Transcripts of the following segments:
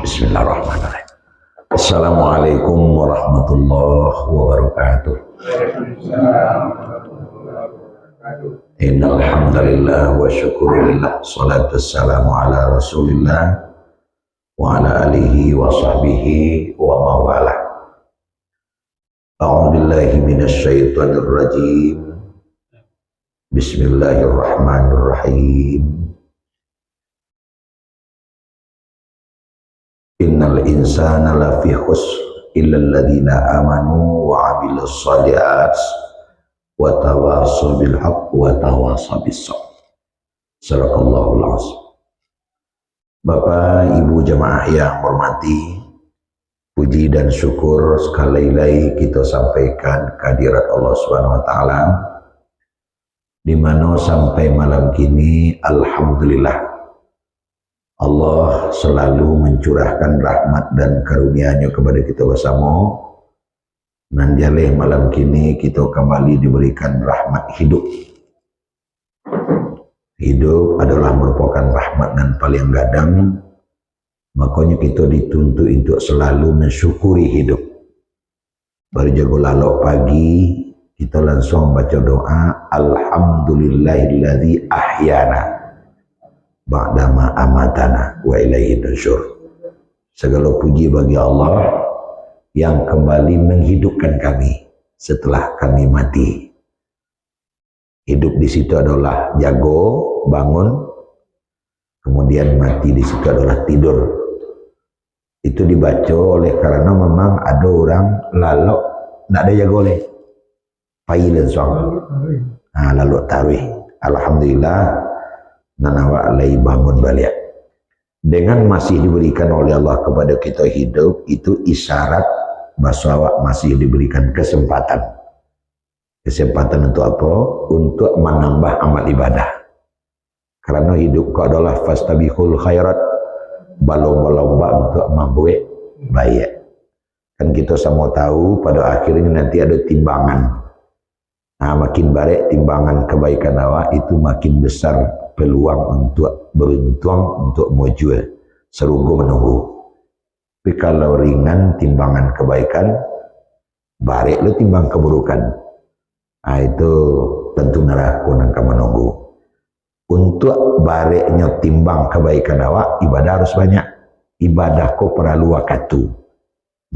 Bismillahirrahmanirrahim. Assalamualaikum warahmatullahi wabarakatuh. Innal hamdalillah wa syukurillah, salatu wassalamu ala Rasulillah wa ala alihi wa sahbihi wa mawalah. A'udzu billahi minasy syaithanir rajim. Bismillahirrahmanirrahim. Innal insana lafi khusr illa alladhina amanu wa 'amilus shalihat wa tawassaw bil haqq wa tawassaw bis sabr. Sadaqallahul azim. Bapak Ibu jemaah yang hormati, puji dan syukur sekali lagi kita sampaikan kehadirat Allah Subhanahu wa taala, di mana sampai malam kini alhamdulillah Allah selalu mencurahkan rahmat dan karunia-Nya kepada kita bersama. Dan jalih malam kini kita kembali diberikan rahmat hidup. Hidup adalah merupakan rahmat dan paling gadang. Makanya kita dituntut untuk selalu mensyukuri hidup. Baru jago lalok pagi, kita langsung baca doa, Alhamdulillahilladzi ahyana ba'dama amatana wa ilaihi nusyur. Segala puji bagi Allah yang kembali menghidupkan kami setelah kami mati. Hidup di situ adalah jago, bangun, kemudian mati di situ adalah tidur. Itu dibaca oleh karena memang ada orang lalok tidak ada jago oleh pailan soang. Lalu tarawih. Alhamdulillah nanawa alai bangun balik. Dengan masih diberikan oleh Allah kepada kita hidup, itu isyarat bahwa masih diberikan kesempatan. Kesempatan untuk apa? Untuk menambah amal ibadah. Karena hidupku adalah fastabihul khairat, balomba-lomba untuk membuat baik. Kan kita semua tahu pada akhirnya nanti ada timbangan. Makin baik timbangan kebaikan awak, itu makin besar peluang untuk beruntung untuk maju, serugo menunggu. Tapi kalau ringan timbangan kebaikan, barik lo timbang keburukan, itu tentu neraka nangka menunggu. Untuk bariknya timbang kebaikan awak, ibadah harus banyak. Ibadah ko perlu waktu.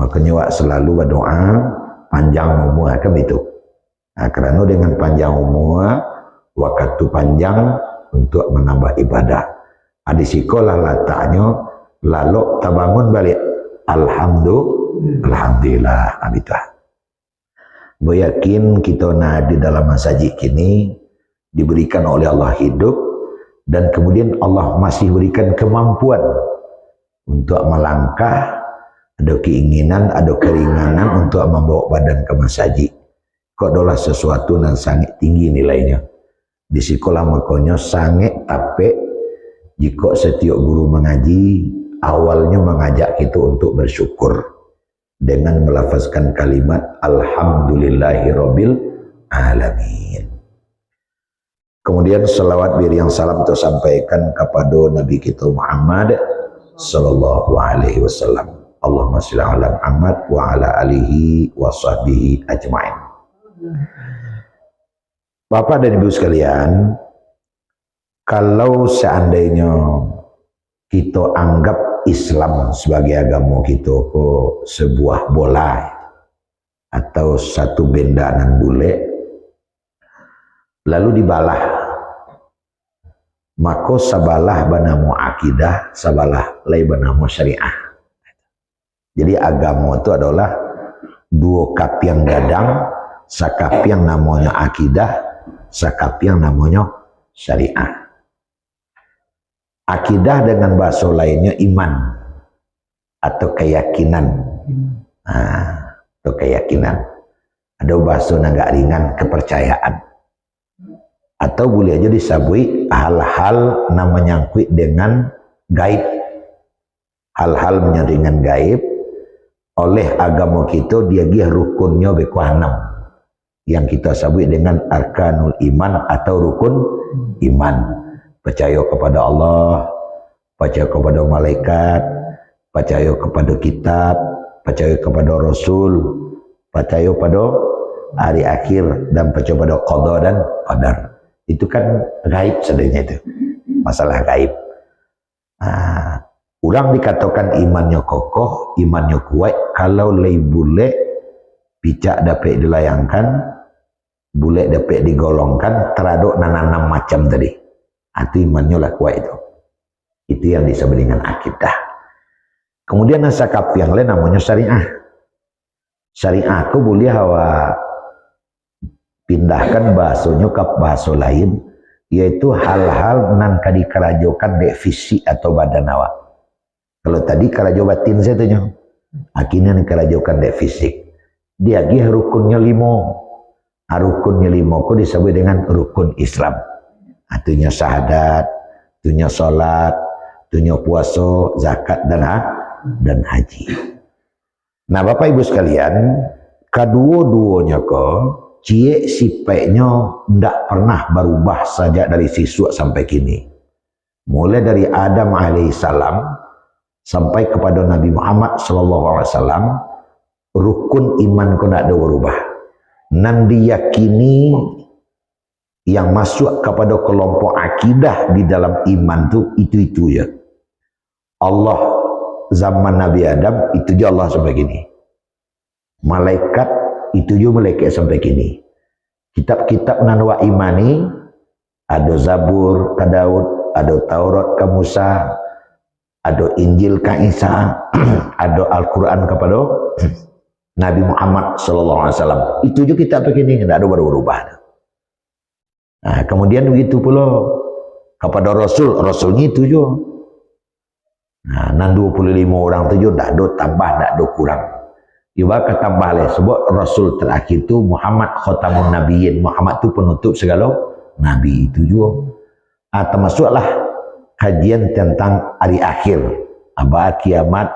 Makanya awak selalu berdoa panjang umur kan itu. Karena dengan panjang umur, waktu panjang untuk menambah ibadah. Di sekolah letaknya lalu tabangun balik. Alhamdulillah. Yakin kita di dalam masjid ini diberikan oleh Allah hidup, dan kemudian Allah masih berikan kemampuan untuk melangkah, ada keinginan, ada keringanan untuk membawa badan ke masjid. Kok adalah sesuatu yang sangat tinggi nilainya. Di sekolah makanya sangat tapi jika setiap guru mengaji awalnya mengajak kita untuk bersyukur dengan melafazkan kalimat Alhamdulillahirabbil alamin. Kemudian salawat yang salam itu sampaikan kepada Nabi kita Muhammad sallallahu alaihi wasallam. Allahumma shalli ala Muhammad wa ala alihi wa sahbihi ajmain. Bapak dan Ibu sekalian, kalau seandainya kita anggap Islam sebagai agama kita sebuah bola atau satu benda nan bule, lalu dibalah, maka sabalah banamu akidah, sabalah lay banamu syariah. Jadi agama itu adalah dua kap yang gadang, sakap yang namanya akidah, sakap yang namanya syariah. Akidah dengan bahasa lainnya iman atau keyakinan. Atau keyakinan. Ada bahasa agak ringan, kepercayaan. Atau boleh aja disabui hal-hal yang menyangkut dengan gaib. Hal-hal menyangkut dengan gaib. Oleh agama kita dia rukunnya bekuanam. Yang kita sebut dengan arkanul iman atau rukun iman. Percaya kepada Allah, percaya kepada malaikat, percaya kepada kitab, percaya kepada Rasul, percaya pada hari akhir, dan percaya pada qada dan qadar. Itu kan gaib sebenarnya itu. Masalah gaib. Orang dikatakan imannya kokoh, imannya kuat kalau lay bule picak dapat dilayangkan, bule dapat digolongkan, teraduk nanam macam tadi. Itu imannya lah kuat itu. Itu yang disebut dengan akidah. Kemudian nasakap yang lain namanya syariah. Syariah aku boleh hawa pindahkan bahasanya ke bahasa lain, yaitu hal-hal nan kadikerajokan dek fisik atau badan awak. Kalau tadi kerajo batin saya tanya, akhirnya kerajokan dek fisik. Dia lagi rukunnya 5. Rukunnya 5 kok disebut dengan rukun Islam. Artinya syahadat, artinya salat, artinya puasa, zakat dan haji. Nah, Bapak Ibu sekalian, kedua-duanya kok cie sifatnya tidak pernah berubah sejak dari siswa sampai kini. Mulai dari Adam alaihissalam sampai kepada Nabi Muhammad SAW, rukun iman kau tidak ada berubah. Nan diyakini yang masuk kepada kelompok akidah di dalam iman itu ya. Allah zaman Nabi Adam itu je Allah sampai kini. Malaikat itu je malaikat sampai kini. Kitab-kitab nan wa imani, ada Zabur ke Daud, ada Taurat ke Musa, ada Injil ke Isa, ada Al-Quran kepada Nabi Muhammad SAW. Itu juga kita begini, tidak ada berubah. Nah, kemudian begitu pula kepada Rasulnya itu juga. Nah, 25 orang itu juga tidak ada tambah, tidak ada kurang. Juga ketambah leh, sebab Rasul terakhir itu Muhammad Khatamun Nabiyyin. Muhammad itu penutup segala Nabi itu juga. Termasuklah kajian tentang hari akhir, kiamat,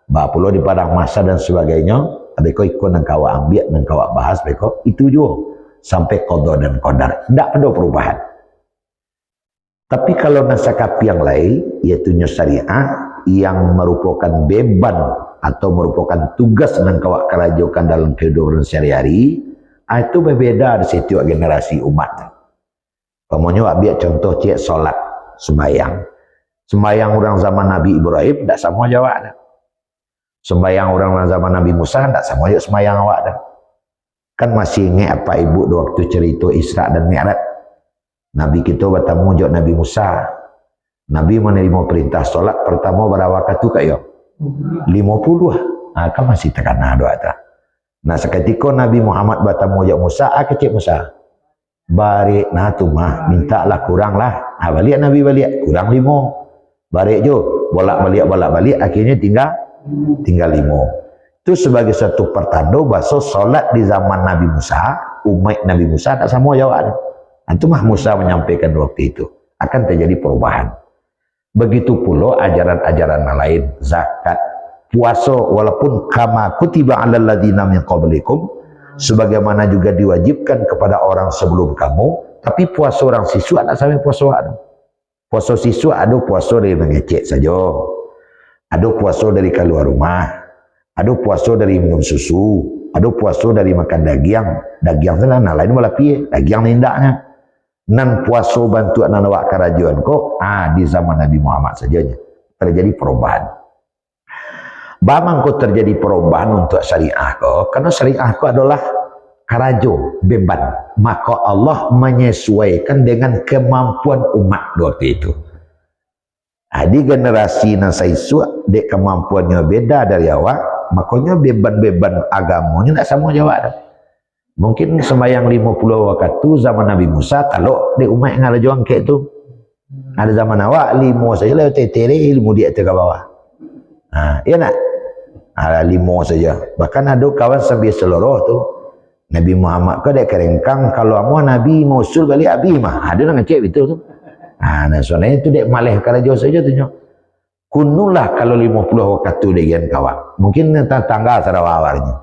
pula di padang masa dan sebagainya. Beko ikut nang kawa ambil, nang kawa bahas beko itu juga sampai qada dan qadar. Tidak ada perubahan. Tapi kalau nasakap yang lain, yaitu syariah yang merupakan beban atau merupakan tugas nang kawa kerajokan dalam kehidupan sehari-hari, itu berbeda di setiap generasi umat. Pamonya ambil contoh cek solat, sembahyang. Sembahyang orang zaman Nabi Ibrahim tidak sama jawab dah. Sembahyang orang zaman Nabi Musa tidak sama juga sembahyang awak dah. Kan masih ingat apa ibu waktu cerita Isra dan Mi'raj. Nabi kita bertemu jawab Nabi Musa. Nabi menerima perintah solat pertama berapa waktu kayo? 50. Kan masih terkena doa dah. Nah seketika Nabi Muhammad bertemu jawab Musa, kecik Musa. Balik tu mah mintalah kurang lah. Balik Nabi balik kurang 5. Balik jo bolak-balik akhirnya tinggal 5. Itu sebagai satu pertanda bahasa solat di zaman Nabi Musa, umat Nabi Musa tak sama jawab. Itu mah Musa menyampaikan waktu itu akan terjadi perubahan. Begitu pula ajaran-ajaran lain, zakat, puasa, walaupun kama kutiba 'alal ladzina min qablikum, sebagaimana juga diwajibkan kepada orang sebelum kamu, tapi puasa orang siswa tak sampai puasa ada. Puasa siswa ada puasa dari mengecek saja. Ada puasa dari keluar rumah, ada puasa dari minum susu, ada puasa dari makan daging sana lain malah piye, daging nindaknya. Nan puasa bantu anak awak kerajaan kok, di zaman Nabi Muhammad sajanya terjadi perubahan. Bamang kok terjadi perubahan untuk syariah kok, karena syariah kok adalah karajo, beban. Maka Allah menyesuaikan dengan kemampuan umat waktu itu. Di generasi nasaiswa, dek kemampuannya beda dari awak, makanya beban-beban agamanya tidak sama jawab. Mungkin sembahyang 50 waktu zaman Nabi Musa, kalau dek umat yang ada juang kayak itu. Ada zaman awak 5 saja lah, tetere ilmu dia ke bawah. Iya nak? Ada 5 saja. Bahkan ada kawan sambil seluruh tu. Nabi Muhammad kau dek kerengkang, kalau amu Nabi mau usul balik abi mah. Ada orang cek itu tu. Nah soalnya itu dek malih karajo saja tu nyo. Kunulah kalau 50 waktu dengan kawan. Mungkin tangga sarawawarnya.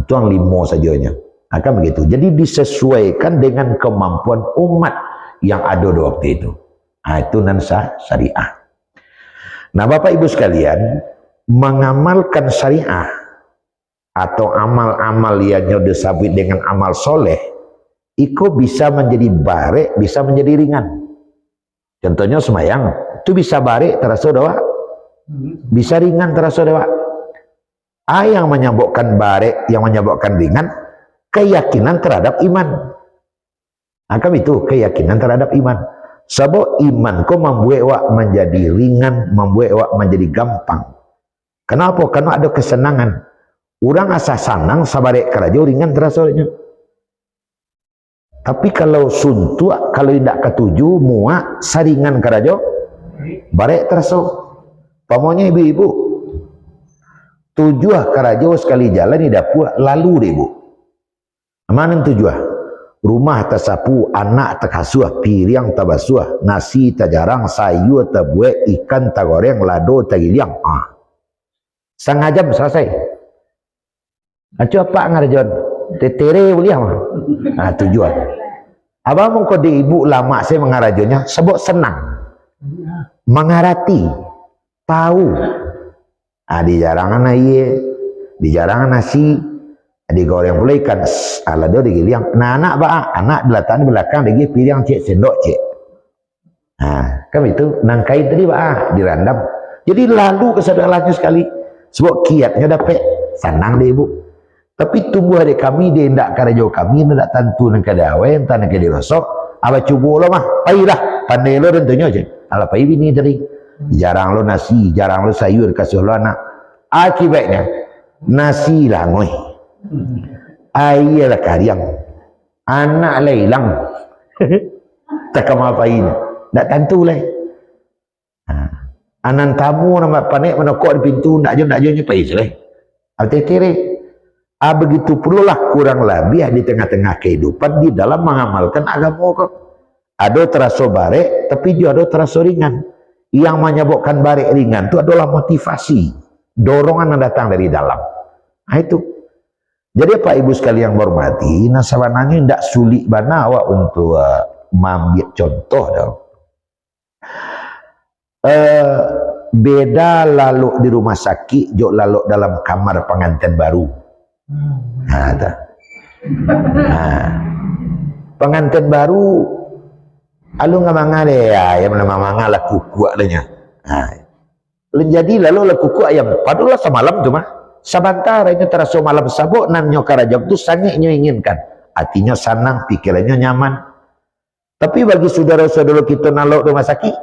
Tuang 5 sajanya. Akan begitu. Jadi disesuaikan dengan kemampuan umat yang ada di waktu itu. Itu nan syariah. Nah Bapak Ibu sekalian, mengamalkan syariah atau amal-amal yang disabit dengan amal soleh, iko bisa menjadi barek, bisa menjadi ringan. Contohnya semayang, itu bisa barek terasa dewa, bisa ringan terasa dewa. Yang menyebabkan barek, yang menyebabkan ringan, keyakinan terhadap iman. Akan itu keyakinan terhadap iman. Sebab iman ko membuat wak menjadi ringan, membuat wak menjadi gampang. Kenapa? Karena ada kesenangan. Orang asa senang sabarek kerajo ringan terasanya. Tapi kalau suntuk, kalau tidak ketuju, muak saringan kerajo, barek terasa. Pamonya ibu-ibu, tujuh kerajo sekali jalan tidak puas lalu deh bu. Mana tujuh? Rumah tersapu, anak terkasuh, piring terbasuh, nasi terjarang, sayur terbuat, ikan tergoreng, lado tergiliang. Setengah jam selesai. Acu apa ngarjon? Tetere boleh mah. Tujuan. Abang mau kode ibu lama saya mengarajonya, sebab senang, mengarati, tahu. Dijarangan aye, dijarangan nasi. Digoreng pula ikan, lado digiliang. Nah anak anak belakang lagi piring cek sendok cek. Kan itu nangkai tadi dirandam. Jadi lalu kesadarannya sekali. Sebab kiatnya dapat senang deh ibu. Tapi tumbuh adik kami dia tidak karajo kami tidak tentu nang kadawe entah nang kadirosok. Apa cubu lo mah, pailah pandai lo tentunya aja. Ala pai bini tadi. Jarang lo nasi, jarang lo sayur kasih lo anak. Akibatnya nasi lah ngoy. Ayah lah kariang, anak lah hilang. Tak kemapain, tak tentu lah. Anan tamu nama panik menokok di pintu, nak jauh pais lah. Al-Tiri, begitu pula lah kurang lebih di tengah-tengah kehidupan di dalam mengamalkan agama kok. Ada terasa barek, tapi juga ada terasa ringan. Yang menyebabkan barek ringan itu adalah motivasi, dorongan yang datang dari dalam. Itu. Jadi Pak Ibu sekalian yang hormati, sebenarnya tidak sulit bana awak untuk mengambil contoh dong. Beda lalu di rumah sakit, jok lalu dalam kamar pengantin baru. Pengantin baru, alu ngamanga deh ya, yang namanya lah kuku adanya. Jadi lalu lah kuku ayam, padahal semalam cuma. Sebentar ini terasa malam sabuk nan nyokarajak itu sangat inginkan. Hatinya senang, pikirannya nyaman. Tapi bagi saudara-saudara kita nalok rumah sakit,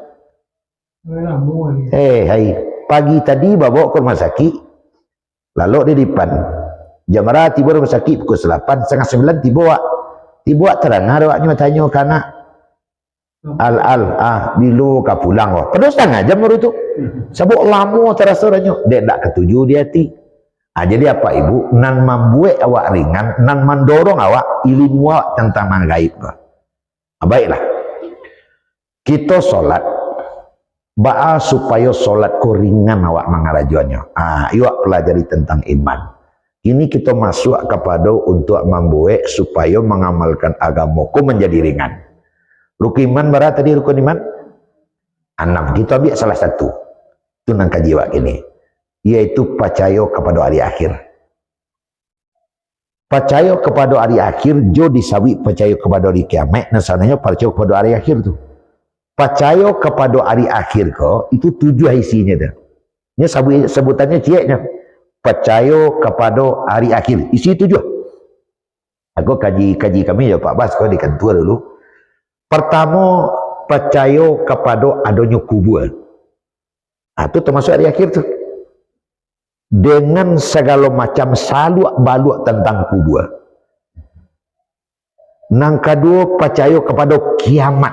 hai pagi tadi bawa ke rumah sakit, lalu di depan jam tiba rumah sakit pukul 8, setengah 9 tiba terang awaknya tanya karena bilu ka pulang wah. Padahal setengah jam baru itu. Sabuk lama terasa orangnya, dia tak ketuju di hati. Jadi apa ibu, nan membuat awak ringan, nan mendorong awak ilmu awak tentang yang gaib. Baiklah, kita sholat, supaya sholat ku ringan awak mengarajuannya. Awak pelajari tentang iman. Ini kita masuk kepada untuk membuat supaya mengamalkan agamaku menjadi ringan. Rukun iman berapa tadi rukun iman? 6. Kita ambil salah satu. Itu nang kaji awak ini. Yaitu percaya kepada hari akhir. Percaya kepada hari akhir, jo disawi percaya kepada hari kiamat, nasananya percaya kepada hari akhir tu. Percaya kepada hari akhir ko, itu 7 isinya dah. Ini sebutannya cieknya. Percaya kepada hari akhir, isi 7. Aku kaji kami ya Pak Bas, kau di kantor dulu. Pertama, percaya kepada adanya kubur. Itu termasuk hari akhir tu. Dengan segala macam saluk baluk tentang kubur. Nang kedua, percaya kepada kiamat.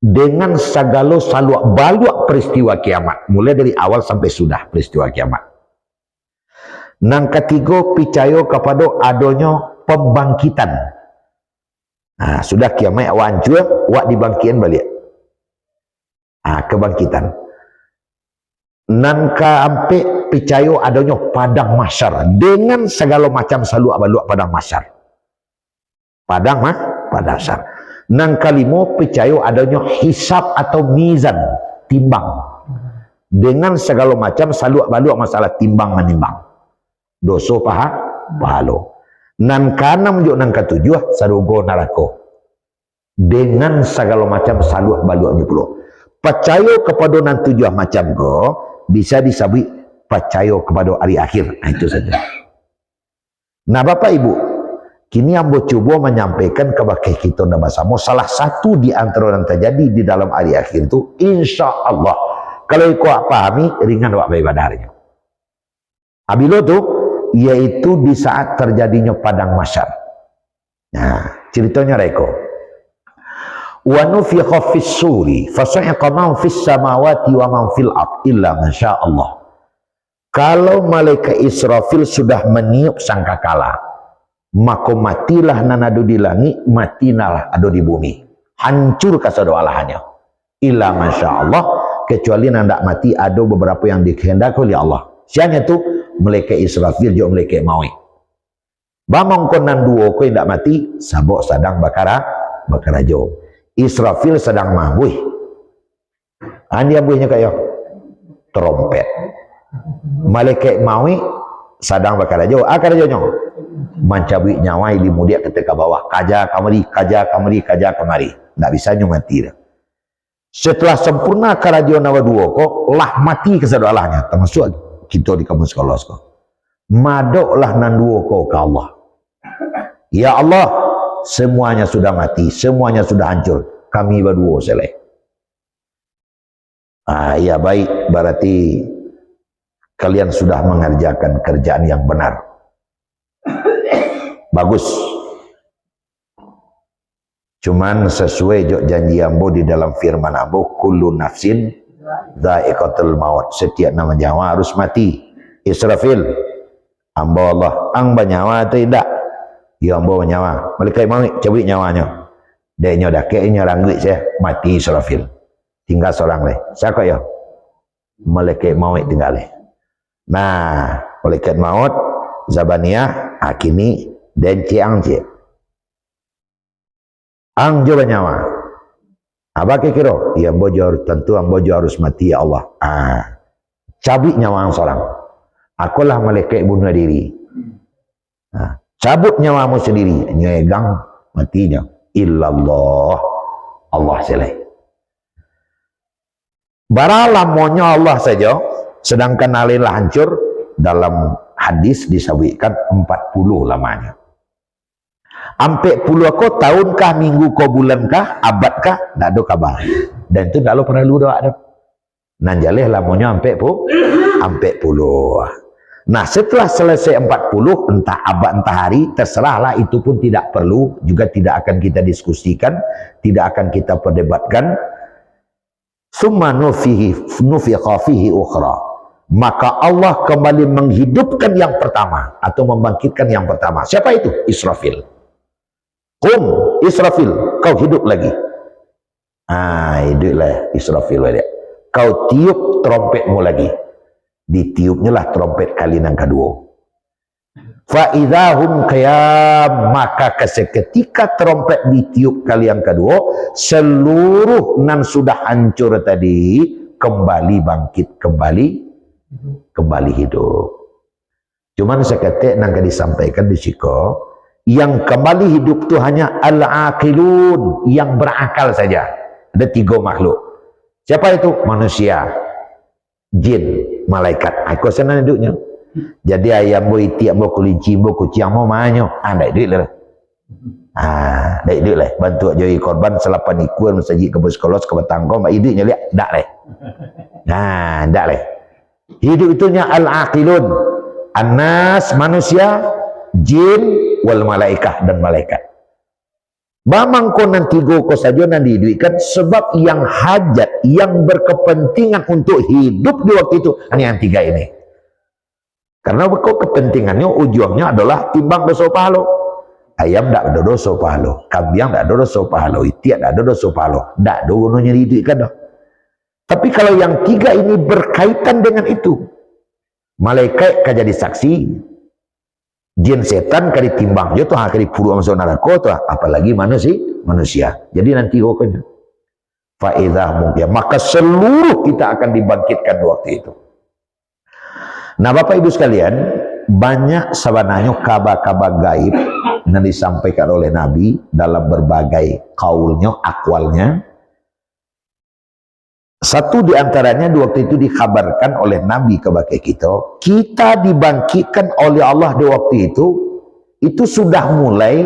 Dengan segala saluk baluk peristiwa kiamat. Mulai dari awal sampai sudah peristiwa kiamat. Nang ketiga, percaya kepada adanya pembangkitan. Sudah kiamat awak hancur, awak dibangkitkan balik. Kebangkitan. Nan keempat, percaya adanya padang mahsyar dengan segala macam saluk baluk padang mahsyar. Padang mahsyar. Nan kelima, percaya adanya hisab atau mizan, timbang. dengan segala macam saluk baluk masalah timbang menimbang dosa pahalo nan kana menjuk nang ketujuh sarugo narako dengan segala macam saluk baluknya pula. Percaya kepada nan tujuh macam ko bisa disebut percaya kepada hari akhir. Nah, itu saja. Nah, Bapak Ibu, kini ambo cuba menyampaikan kepada kita bersama salah satu di antara yang terjadi di dalam hari akhir itu, insya Allah kalau kau pahami ringan wak ibadarnya. Abilo tu yaitu di saat terjadinya padang mahsyar. Nah, ceritanya reko. Wa nufikha fis suri fasa'iqa man fis samawati wa man fil ard illa ma syaa Allah. Kalau malaikat Israfil sudah meniup sangkakala, maka matilah nan ada di langit, matinalah ada di bumi. Hancur kasadawalahannya. Illa ma syaa Allah, kecuali nan tak mati ada beberapa yang dikehendaki oleh Allah. Siapa itu? Malaikat Israfil juga malaikat maut. Bamong konan dua ko yang tak mati, sabok sedang bakara jo. Israfil sedang mabuih. Andi abuihnya kayak trompet. Malaikat maut sedang bakara jo. Akar jo nyo. Mencabut nyawa di mudia ketika bawah. Kaja kamari. Tak bisa nyo mati dah. Setelah sempurna karajo nawa dua ko lah mati kesadalahnya. Termasuk kita di kampung sekolah ko. Madoklah nan dua ko ke Allah. Ya Allah, semuanya sudah mati, semuanya sudah hancur. Kami berdua selesai. Ya baik, berarti kalian sudah mengerjakan kerjaan yang benar. Bagus. Cuman sesuai jok janji ambo di dalam firman ambo, kullu nafsin dha'iqatul maut. Setiap nama nyawa harus mati. Israfil, ambo Allah, ang banyawa atau tidak? Ya ambo nyawa. Malaikat maut cabut nyawanya. Dia dakeknya ranggut saya mati Israfil. Tinggal seorang leh. Siapa ya? Malaikat maut tinggal leh. Nah, malaikat maut Zabaniyah kini dan ciang cie. Ang juga nyawa. Apa kira? Ya ambo tentu ambo harus mati ya Allah. Cabut nyawa seorang. Akulah malaikat bunuh diri. Cabut nyawamu sendiri, nyegang matinya. Illallah, Allah selesai. Baralamonya Allah saja, sedangkan alilah hancur. Dalam hadis disebutkan 40 lamanya. Ampe puluh ko tahunkah, minggu ko, bulankah, abadkah, tak ada kabar. Dan itu tak perlu doa ada. Nanjaleh lamonya ampe puluh. Nah, setelah selesai 40, entah abad entah hari, terserahlah, itu pun tidak perlu, juga tidak akan kita diskusikan, tidak akan kita perdebatkan. Summa nufikha fihi ukhra. Maka Allah kembali menghidupkan yang pertama atau membangkitkan yang pertama. Siapa itu? Israfil. Qum Israfil, kau hidup lagi. Hiduplah Israfil. Kau tiup trompetmu lagi. Ditiupnya lah trompet kali yang kedua. Fa'idhahum qiyam, maka seketika trompet ditiup kali yang kedua, seluruh nan sudah hancur tadi kembali bangkit, kembali hidup. Cuman seketik nang disampaikan di siko, yang kembali hidup itu hanya al-aqilun, yang berakal saja. Ada 3 makhluk. Siapa itu? Manusia, jin, malaikat. Aku senang hidupnya. Jadi ayam bo iti bo kelinci bo kucing mo manyo. Dak duit lah. Dak duit lah. Bantu jadi korban selapan ikuan saji ke sekolah ke batangko mak hidupnya lihat dak leh. Dak leh. Hidup itunya al-aqilun. Anas manusia, jin wal malaikah dan malaikat. Bamang konan 3 ko saja nan diduitkan sebab yang hajat, yang berkepentingan untuk hidup di waktu itu hanya yang 3 ini. Karena kok kepentingannya ujungnya adalah timbang dosa pahala. Ayam tak ada dosa pahala, kambing tak ada dosa pahala, itiak tak ada dosa pahala, tak ada gunanya diduitkan dah. Tapi kalau yang 3 ini berkaitan dengan itu, malaikat kan jadi saksi, jin setan kan ditimbang, dia tuh akan dipuluh masuk neraka tuh, apalagi manusia. Jadi nanti pokoknya Fa'idah mungkin, maka seluruh kita akan dibangkitkan waktu itu. Nah Bapak Ibu sekalian, banyak sebenarnya kabar-kabar gaib yang disampaikan oleh Nabi dalam berbagai kaulnya, akwalnya. Satu di antaranya waktu itu dikabarkan oleh Nabi kepada kita dibangkitkan oleh Allah di waktu itu sudah mulai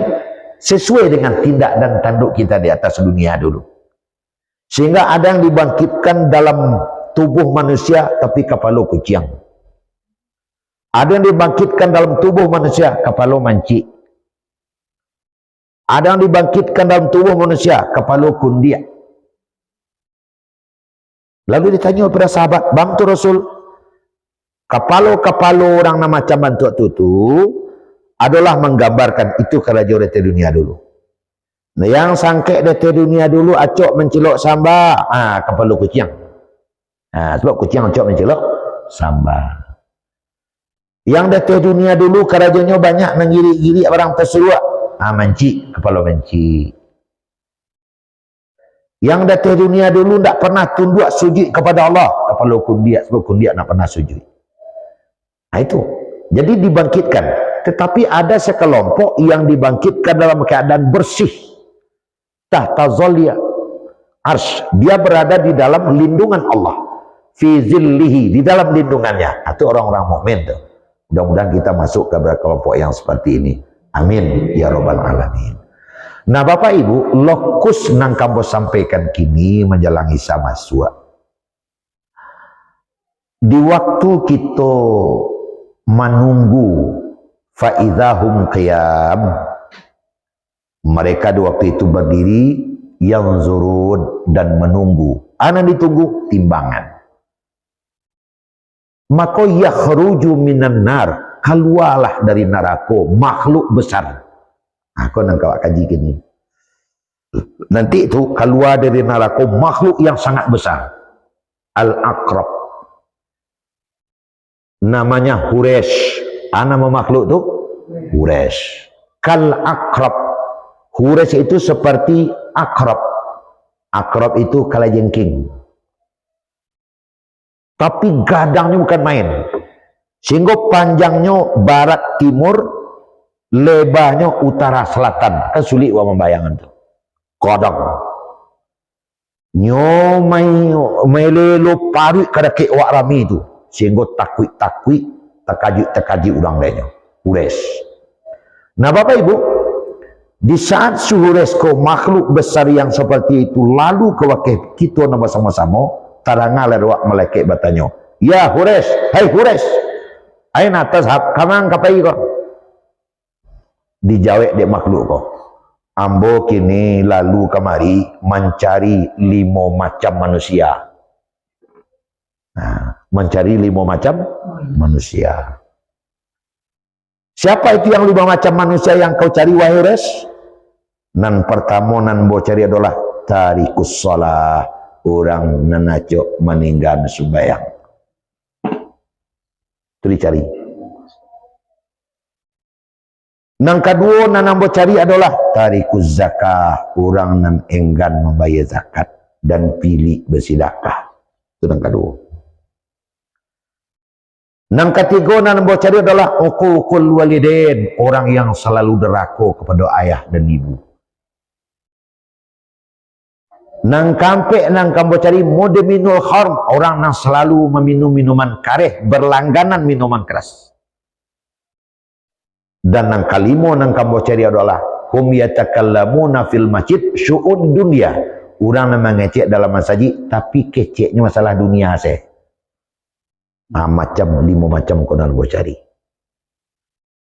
sesuai dengan tindak dan tanduk kita di atas dunia dulu. Sehingga ada yang dibangkitkan dalam tubuh manusia tapi kepala kucing. Ada yang dibangkitkan dalam tubuh manusia kepala manci. Ada yang dibangkitkan dalam tubuh manusia kepala kundiak. Lalu ditanya kepada sahabat, bantu Rasul, kepala-kepala orang nama macam bantu itu adalah menggambarkan itu kerajaan di dunia dulu. Nah, yang sangkek di dunia dulu acok mencelok samba, kepala kucing. Sebab kucing acok mencelok samba. Yang di dunia dulu kerajaannya banyak menggirik-girik orang terseruak, manci, kepala manci. Yang di dunia dulu tidak pernah tunduk sujud kepada Allah, kepala kundiak, sebab kundiak tidak pernah sujud. Nah itu, jadi dibangkitkan. Tetapi ada sekelompok yang dibangkitkan dalam keadaan bersih. Tahta zolya arsh, dia berada di dalam lindungan Allah, fi zillihi, di dalam lindungannya. Itu orang-orang mukmin tuh. Mudah-mudahan kita masuk ke kelompok yang seperti ini. Amin ya rabbal alamin. Nah Bapak Ibu, lokus nang kambo sampaikan kini menjelang sama suat. Di waktu kita menunggu faidahum qiyam, mereka di waktu itu berdiri yang zurud dan menunggu. Ana ditunggu timbangan. Maka yakhruju minan nar, keluarlah dari neraka makhluk besar. Aku nak kawak kaji gini. Nanti itu keluar dari neraka makhluk yang sangat besar. Al-Aqrab. Namanya Huresh. Nama makhluk itu Huresh. Kal-Aqrab. Huresh itu seperti akrab. Akrab itu kalajengking. Tapi gadangnya bukan main. Sehingga panjangnya barat timur, lebarnya utara selatan. Kan sulit wa membayangkan tuh. Gadang. Nyo melelo parit kada ke wak rami itu. Sehingga takwi terkaji ulang lainnya. Hures. Nah Bapak Ibu, di saat suhures ko makhluk besar yang seperti itu lalu ke wakil kita nama sama-sama, tarangalah wak malaikat bertanya, ya Hures, hai Hures, aina tazhab, kamang kapai kau? Dijawab dek makhluk kau, ambo kini lalu kemari mencari 5 macam manusia. Nah, mencari 5 macam manusia. Siapa itu yang 5 macam manusia yang kau cari wahai Hures? Nan pertama nan bo cari adalah tarikus shalah, orang nanacok meninggal sembahyang. Itu dicari. Yang kedua nan ambo cari adalah tarikus zakah, orang nan enggan membayar zakat dan pilih bersedekah. Itu yang kedua. Yang ketiga nan ambo cari adalah uququl walidain, orang yang selalu deraka kepada ayah dan ibu. Nang kampe nang kambo cari mudminul khamr, orang yang selalu meminum minuman kareh, berlangganan minuman keras. Dan nang kalimo nang kambo cari adalah hum yatakallamuna fil masjid syu'un dunia, orang yang mengecek dalam masjid tapi keceknya masalah dunia saya. Macam 5 macam kau nak cari.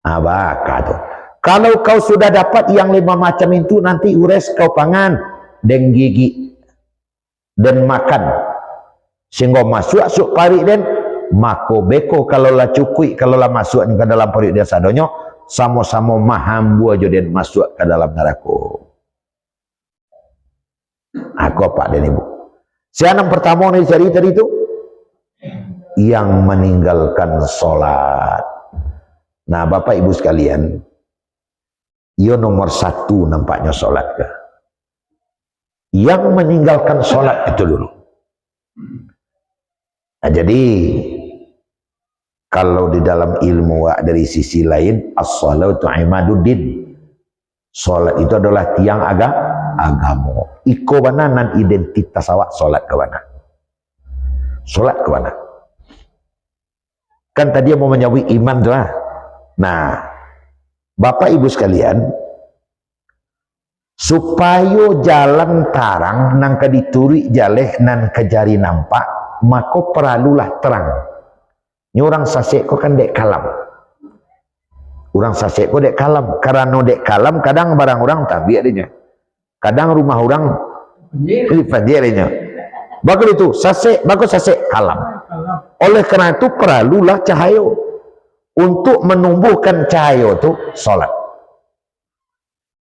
Abaka tu. Kalau kau sudah dapat yang 5 macam itu, nanti ures kau pangan dan gigi dan makan sehingga masuk parit dan mako beko kalau lah cukui kalau lah masuk ke dalam parit dia sadonyo sama-sama maham buah joden masuk ke dalam neraka. Aku Pak dan Ibu. Siapa yang pertama nih cari tadi itu? Yang meninggalkan sholat. Nah Bapak Ibu sekalian, yo nomor 1 nampaknya sholat ke? yang meninggalkan sholat itu dulu. Nah, jadi kalau di dalam ilmu dari sisi lain, as-salatu imaduddin, sholat itu adalah tiang agama. Iko bananan identitas awak sholat ke mana? Sholat ke mana? Kan tadi mau menyebut iman tu lah. Nah, Bapak Ibu sekalian, supaya jalan tarang nang kadituri jaleh nan kejari nampak, maka perlulah terang. Ini orang sasek ko kan dek kalam. Orang sasek ko dek kalam. Karena dek kalam kadang barang orang tabi adanya. Kadang rumah orang panjir adanya. Bagus itu sasek, bagus sasek kalam. Oleh karena itu perlulah cahaya. Untuk menumbuhkan cahaya itu solat.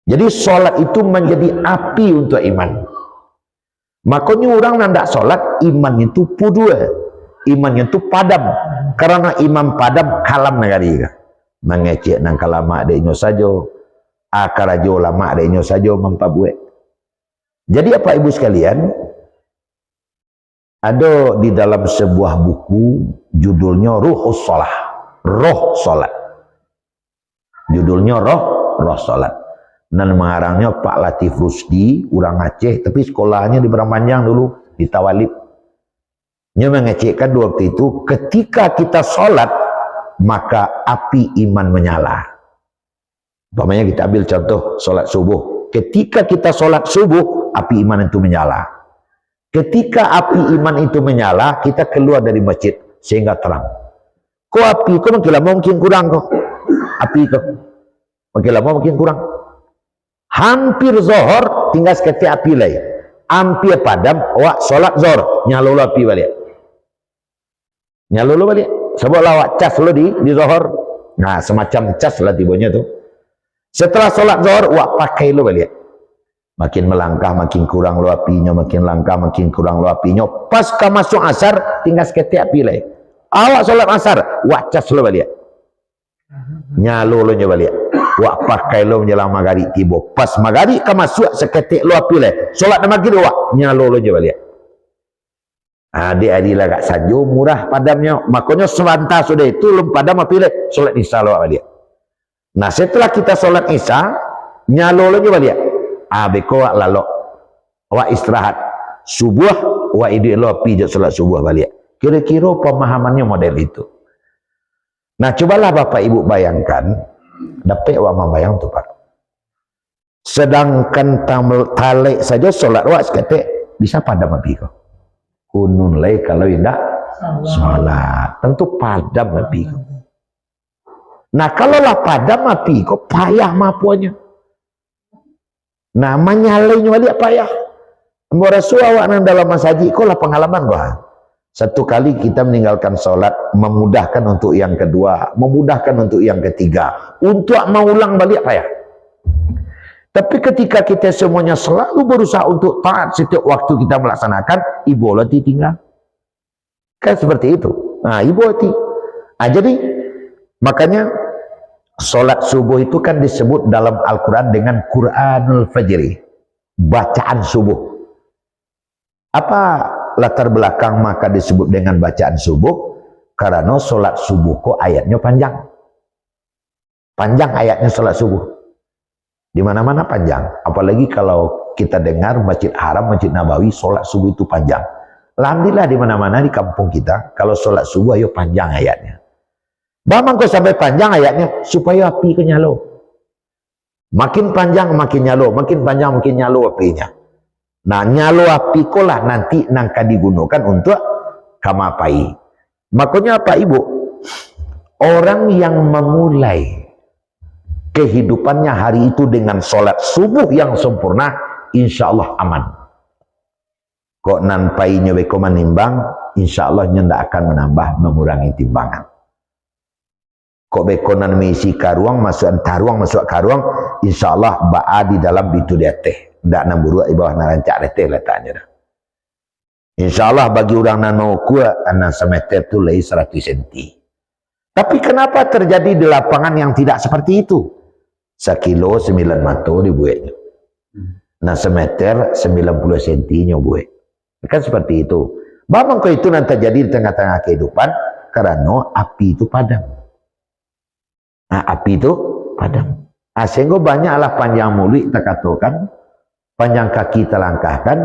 Jadi solat itu menjadi api untuk iman. Makanya orang nandak solat, iman itu pudua. Imannya itu padam. Karena iman padam kalam negari. Mengecek nang kalama adanya saja. Akarajo lama adanya saja mempabuat. Jadi apa ibu sekalian? Ada di dalam sebuah buku judulnya Ruhus Shalah. Roh Salat. Judulnya Roh Salat. Dan mengarangnya Pak Latif Rusdi, orang Aceh, tapi sekolahnya di Bramanjang dulu, di Tawalib. Dia mengecekkan waktu itu, ketika kita sholat, maka api iman menyala. Umpamanya kita ambil contoh sholat subuh. Ketika kita sholat subuh, api iman itu menyala. Ketika api iman itu menyala, kita keluar dari masjid sehingga terang. Kok api kok makin lama makin kurang kok. Api kok makin lama makin kurang. Hampir zohor tinggal seketik api lain. Hampir padam, awak sholat zohor nyalo api balik. Nyalo balik. Sebab lawak cas lo di zohor. Nah semacam cas lah tibanya tuh. Setelah sholat zohor, awak pakai lo balik. Makin melangkah makin kurang lo apinya, makin langkah makin kurang lo apinya. Pas ke masuk asar tinggal seketik api lain. Awak sholat asar, awak cas lo balik. Nyalo lo nya balik. Awak pakai lo menjelang maghrib tiba. Pas maghrib ke masuk seketik lo api lain. Sholat maghrib awak nyalo lo nya balik. Adik-adik lah kak sajo murah padamnya. Makanya sebentar sudah itu lo padam api lain. Sholat isya lo balik. Nah setelah kita sholat isya, nyalo lo nya balik. Beko awak lalok. Awak istirahat. Subuh awak iduk lo api je sholat subuh balik. Kira-kira pemahamannya model itu. Nah, cobalah Bapak Ibu bayangkan, dapat awak membayang tu Pak. Sedangkan talek saja solat awak seketik bisa padam api kau. Kunun lay kalau tidak solat, tentu padam api kau. Nah, kalaulah padam api kau payah mapuannya. Nah, menyalainya balik payah. Rasul awak nang dalam masjid kau lah pengalaman bah. Satu kali kita meninggalkan sholat, memudahkan untuk yang kedua, memudahkan untuk yang ketiga. Untuk mau ulang balik payah. Tapi ketika kita semuanya selalu berusaha untuk taat setiap waktu kita melaksanakan, ibu lati tinggal. Kan seperti itu. Nah, ibu lati. Nah, jadi makanya sholat subuh itu kan disebut dalam Al-Quran dengan Quranul Fajri. Bacaan subuh. Apa latar belakang maka disebut dengan bacaan subuh? Karena sholat subuh kok ayatnya panjang. Panjang ayatnya sholat subuh. Di mana-mana panjang. Apalagi kalau kita dengar Masjid Haram, Masjid Nabawi, sholat subuh itu panjang. Alhamdulillah di mana-mana di kampung kita, kalau sholat subuh ayo panjang ayatnya. Bagaimana kok sampai panjang ayatnya? Supaya api ke nyalo. Makin panjang makin nyalo, makin panjang makin nyalo apinya. Nah, nyalo api kolah nanti nangka digunakan untuk kamapai. Makanya apa ibu? Orang yang memulai kehidupannya hari itu dengan sholat subuh yang sempurna, insya Allah aman. Kok nanpainya beko menimbang, insya Allah nyendak akan menambah mengurangi timbangan. Kok beko nan misi karuang masuk karuang, insya Allah ba'a di dalam bitu diateh. Ndak namburu di bawah narancak leteh letaknya dah. Insyaallah bagi orang nan mau kuat anak semeter tu lagi 100 cm. Tapi kenapa terjadi di lapangan yang tidak seperti itu? 1 kilo 9 mato dibuatnya. Nah semeter 90 sentinya buat. Kan seperti itu. Bapang kau itu nanti jadi di tengah-tengah kehidupan karena api itu padam. Nah api itu padam. Nah, sehingga banyaklah panjang mulut kita katakan, panjang kaki kita langkahkan,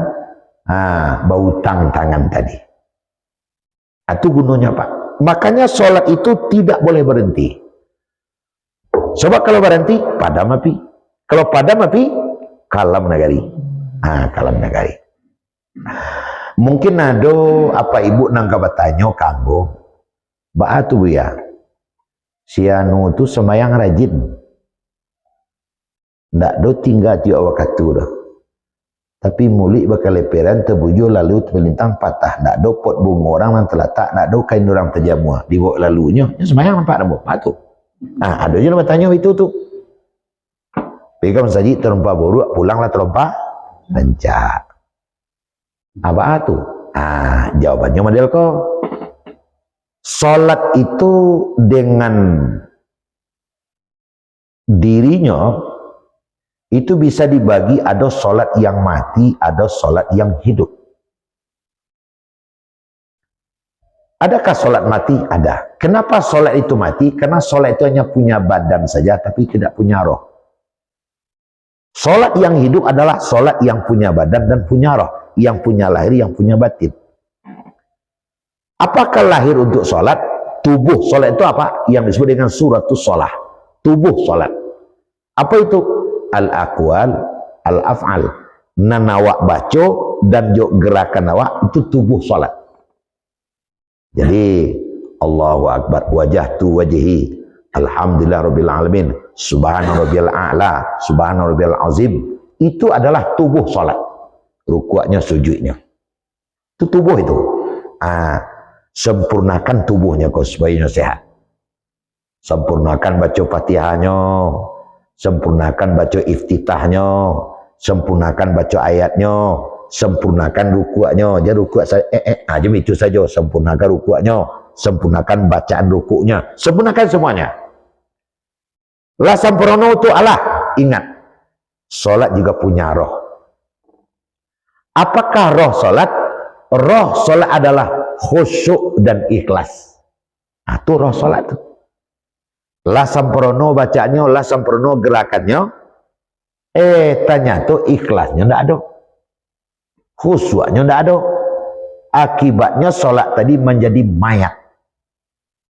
bau tangan tadi. Itu gunanya Pak. Makanya sholat itu tidak boleh berhenti. Sebab kalau berhenti, padam api. Kalau padam api, kalam nagari. Kalam nagari. Mungkin ada apa ibu nangka bertanya kanggo, Mbak tu ya, si anu tu semayang rajin. Ndak do tinggal di awak katu dah. Tapi mulik bakal leperan terbuju lalu terlintang patah. Ndak do pot bunga orang yang terletak, ndak do kain orang terjamuah. Dibawa lalunya, semayang nampak dah patu. Ada je bertanya itu tu. Pegang saji terompa buruk, pulanglah terompa lencak. Apa tu? Jawabannya model kau. Salat itu dengan dirinya itu bisa dibagi, ada salat yang mati, ada salat yang hidup. Adakah salat mati? Ada. Kenapa salat itu mati? Karena salat itu hanya punya badan saja tapi tidak punya roh. Salat yang hidup adalah salat yang punya badan dan punya roh, yang punya lahir, yang punya batin. Apakah lahir untuk salat? Tubuh salat itu apa? Yang disebut dengan suratus shalah. Tubuh salat. Apa itu? Al-aqwal, al-af'al. Nanawak baca dan gerakan awak itu tubuh salat. Jadi Allahu Akbar, wajahtu wajhi, alhamdulillah rabbil alamin, subhana rabbiyal a'la, subhana rabbiyal azim. Itu adalah tubuh salat. Rukuknya, sujudnya. Itu tubuh itu. Sempurnakan tubuhnya kau supaya sehat. Sempurnakan baca Fatihahnya, sempurnakan baca iftitahnya, sempurnakan baca ayatnya, sempurnakan rukuknya. Jadi rukuk jam itu saja, sempurnakan rukuknya, sempurnakan bacaan rukuknya, sempurnakan semuanya. La sempurna itu Allah. Ingat, salat juga punya roh. Apakah roh salat? Roh salat adalah khusyuk dan ikhlas. Itu roh salat itu. La sempurna bacaannya, la sempurna gerakannya. Tanya tuh ikhlasnya ndak ada. Khusyuknya ndak ada. Akibatnya salat tadi menjadi mayat.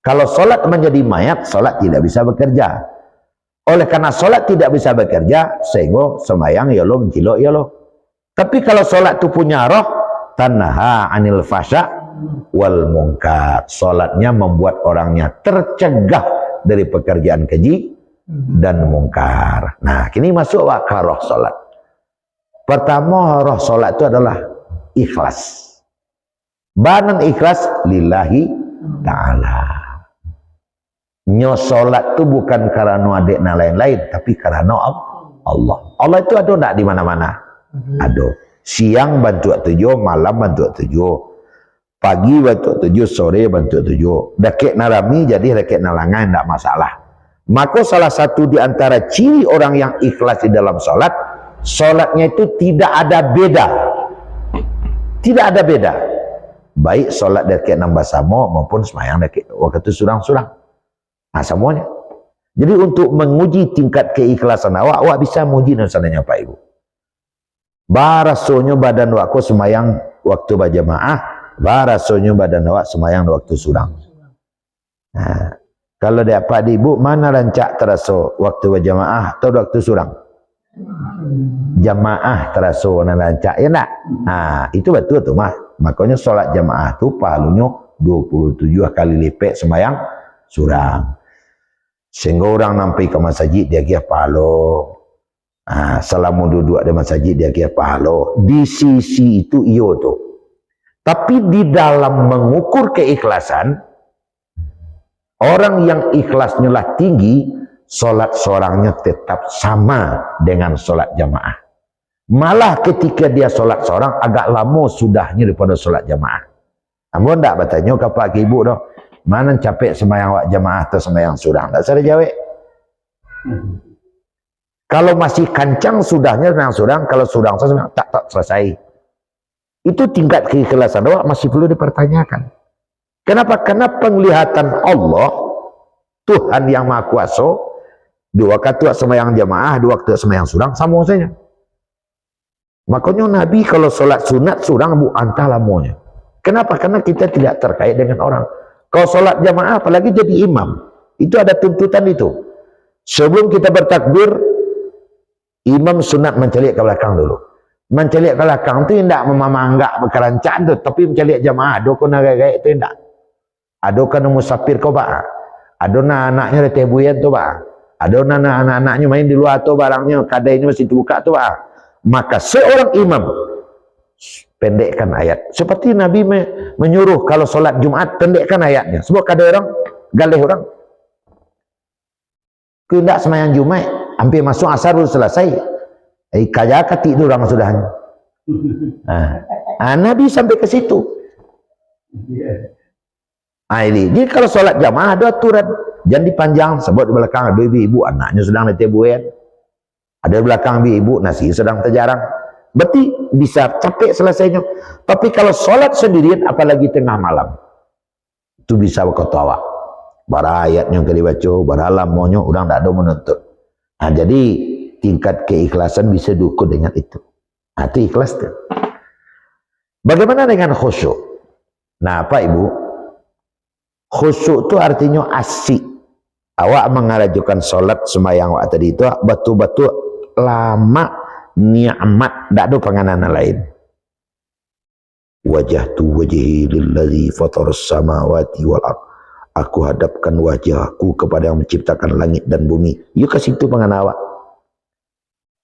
Kalau salat menjadi mayat, salat tidak bisa bekerja. Oleh karena salat tidak bisa bekerja, sehingga sembahyang ya lo mencilok ya lo. Tapi kalau salat itu punya roh, tanha anil fasya wal munkar. Salatnya membuat orangnya tercegah dari pekerjaan keji dan mungkar. Nah, kini masuk ke roh salat. Pertama, roh salat itu adalah ikhlas. Banan ikhlas lillahi ta'ala. Nyo salat itu bukan karena adikna lain-lain, tapi karena Allah. Allah itu ada enggak di mana-mana? Ada. Siang bantu 7, malam bantu 7. Pagi bantu 7, sore bantu 7. Dakek narami jadi dakek nalangan, tidak masalah. Maka salah satu di antara ciri orang yang ikhlas di dalam salat, salatnya itu tidak ada beda. Tidak ada beda. Baik salat dakek nambah sama maupun sembahyang dakek waktu surang-surang. Nah, semuanya. Jadi untuk menguji tingkat keikhlasan awak bisa menguji nasananya Pak Ibu. Barasonya badan wakku sembahyang waktu berjamaah, barasonya badan awak sembahyang waktu surang. Nah, kalau dapat ibu mana rancak terasa waktu berjamaah atau waktu surang? Jamaah terasa rancak ya nak? Nah, itu betul tuh mah. Makanya sholat jamaah tu pahalanya 27 kali lipat sembahyang surang. Sehingga orang sampai ke masjid dia kira pahala. Selama duduk di masjid dia kira pahala. Di sisi itu iyo tuh. Tapi di dalam mengukur keikhlasan, orang yang ikhlasnya lah tinggi, solat seorangnya tetap sama dengan solat jamaah. Malah ketika dia solat seorang agak lama sudahnya daripada solat jamaah. Namun tak bertanya ke Pak Ibu dah, mana capek sembahyang wak jamaah atau sembahyang surang? Tak saya jawab. Kalau masih kancang sudahnya memang surang, kalau surang tak selesai. Itu tingkat keikhlasan doa masih perlu dipertanyakan. Kenapa? Karena penglihatan Allah, Tuhan yang Maha Kuasa, 2 waktu sembahyang jamaah, 2 waktu sembahyang surang sama saja. Makanya Nabi kalau sholat sunat surang bu antah lamanya. Kenapa? Karena kita tidak terkait dengan orang. Kalau sholat jamaah apalagi jadi imam, itu ada tuntutan itu. Sebelum kita bertakbir, imam sunat menceliak ke belakang dulu. Menceliak ke belakang itu tidak memamanggak berkerancaan tu, tapi menceliak jamaah. Ada kena gaya itu tidak. Ada kena musafir kau pak. Ada anaknya di tebuyan tu pak. Ada anak-anaknya main di luar tu barangnya, kadainya masih terbuka tu pak. Maka seorang imam pendekkan ayat. Seperti Nabi menyuruh kalau solat Jumat pendekkan ayatnya. Sebab kadang orang galih orang. Tidak sembahyang Jumat, hampir masuk asar baru selesai. Kaya kati itu orang sudahnya. Nabi sampai ke situ. Jadi kalau solat jamaah ada aturan, jangan dipanjang. Sebab di belakang ada ibu-ibu, anaknya sedang ditebuin. Ada di belakang ibu-ibu, nasi sedang terjarang. Berarti bisa capek selesainya. Tapi kalau solat sendirian, apalagi tengah malam, itu bisa berketawa. Barayatnya yang dibaca, baralam maunya, orang tak ada menuntut. Jadi tingkat keikhlasan bisa diukur dengan itu. Itu ikhlas tu. Bagaimana dengan khusyuk? Nah, Pak Ibu, khusyuk itu artinya asik. Awak mengajukan solat sembahyang awak tadi itu betul-betul lama, nikmat, tak ada penganan lain. Wajahtu wajhi lillazi fatarus samawati wal ardh. Aku hadapkan wajahku kepada yang menciptakan langit dan bumi. Ya ke situ pengen awak.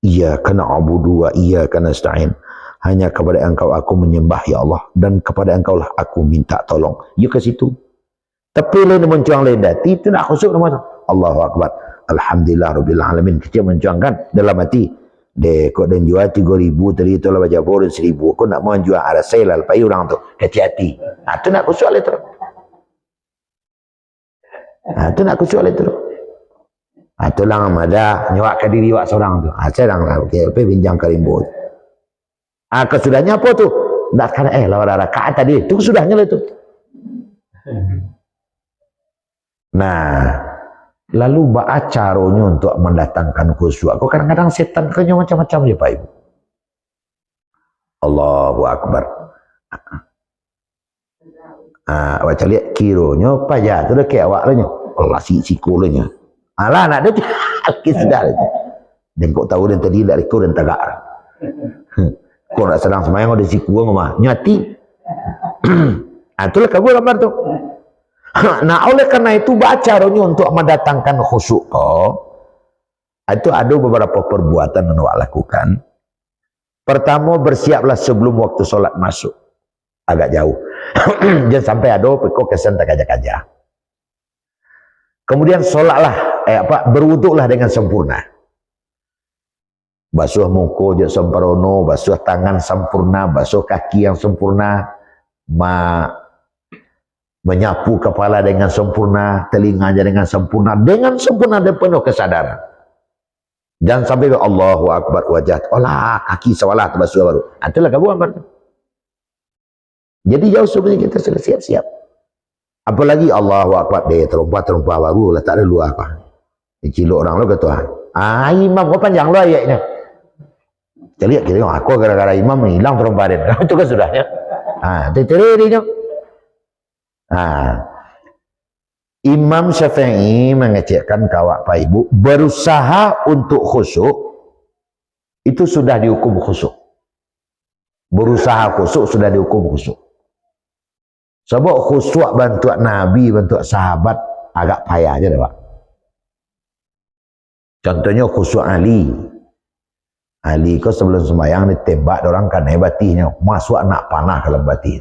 Iyyaka na'budu wa iyyaka nasta'in. Hanya kepada engkau aku menyembah ya Allah, dan kepada engkau lah aku minta tolong. Ya ke situ. Tapi lain mencuang lain dati itu nak khusyuk nama Allahu Akbar. Alhamdulillah Rabbil Alamin. Kita mencuangkan dalam hati. Kau dan jual 3.000 tadi itu lah baca borin 1.000. Kau nak mau jual arasai lah lepas orang tu. Hati-hati. Itu nak khusyuk lah terus. Itu nak khusyuk itu. Itu lang ada nyawak ke diri wak seorang tu. Saya lang lah. Okay, bincang ke rimbo. Kesudahnya apa tu? Tak kena lawan rakaat tadi. Itu kesudahnya lah itu. Nah, lalu baca caranya untuk mendatangkan khusyuk. Aku kadang-kadang setan kenya macam-macam dia Pak Ibu. Allahu Akbar. Baca lihat kironya pajak tu dah kayak awak lahnya. Allah siku lahnya. Alah nak dia kisah itu. Dan kau tahu dan tadi dari kau dan tagak. Kau nak sedang semayang ada siku ngomong nyati. Itulah kabur gambar tu. Nah oleh karena itu baca caranya untuk mendatangkan khusyuk. Itu ada beberapa perbuatan yang awak lakukan. Pertama, bersiaplah sebelum waktu solat masuk. Agak jauh. Jangan sampai ada kau kesan tak kaja-kaja. Kemudian solatlah, berwuduklah dengan sempurna. Basuh muka je sempurna, basuh tangan sempurna, basuh kaki yang sempurna, menyapu kepala dengan sempurna, telinganya dengan sempurna dan penuh kesadaran. Jangan sampai Allahu Akbar wajah, olah kaki sawalah basuh baru. Itulah kamu Akbar. Jadi jauh sebenarnya kita sudah siap-siap. Apalagi Allahu Akbar dia terumpa baru lah tak ada luar apa. Diciluk orang lu kata, imam kau panjang lu ayatnya. Jadi kira aku gara-gara imam hilang terumpa dia. Itu kan sudahnya. Dia. Imam Syafi'i mengecekkan kawak Pak Ibu, berusaha untuk khusyuk itu sudah dihukum khusyuk. Berusaha khusyuk sudah dihukum khusyuk. Sebab khusyuk bantuan Nabi, bantuan sahabat agak payah aja deh Pak. Contohnya khusyuk Ali. Ali kau sebelum sembahyang ditembak orang kan hebatinya, masuk nak panah ke dalam bati.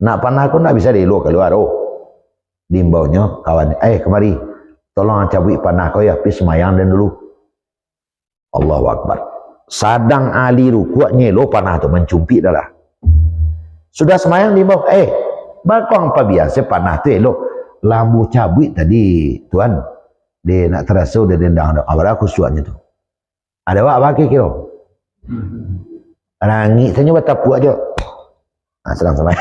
Nak panah kau nak bisa dielok keluar. Diimbaunya kawan, kemari tolong cabut panah kau ya, pergi sembahyang dan dulu. Allahu Akbar. Sadang Ali ruku' nyelo panah tu mencumpi dah lah. Sudah sembahyang diimbau, bakang apa biasa panah tu elok. Lambu cabut tadi tuan, dia nak terasa dia dendang dah. Awal aku suatnya tu. Ada wak bagi kira. Rangit saja batapu aja. Sedang sampai.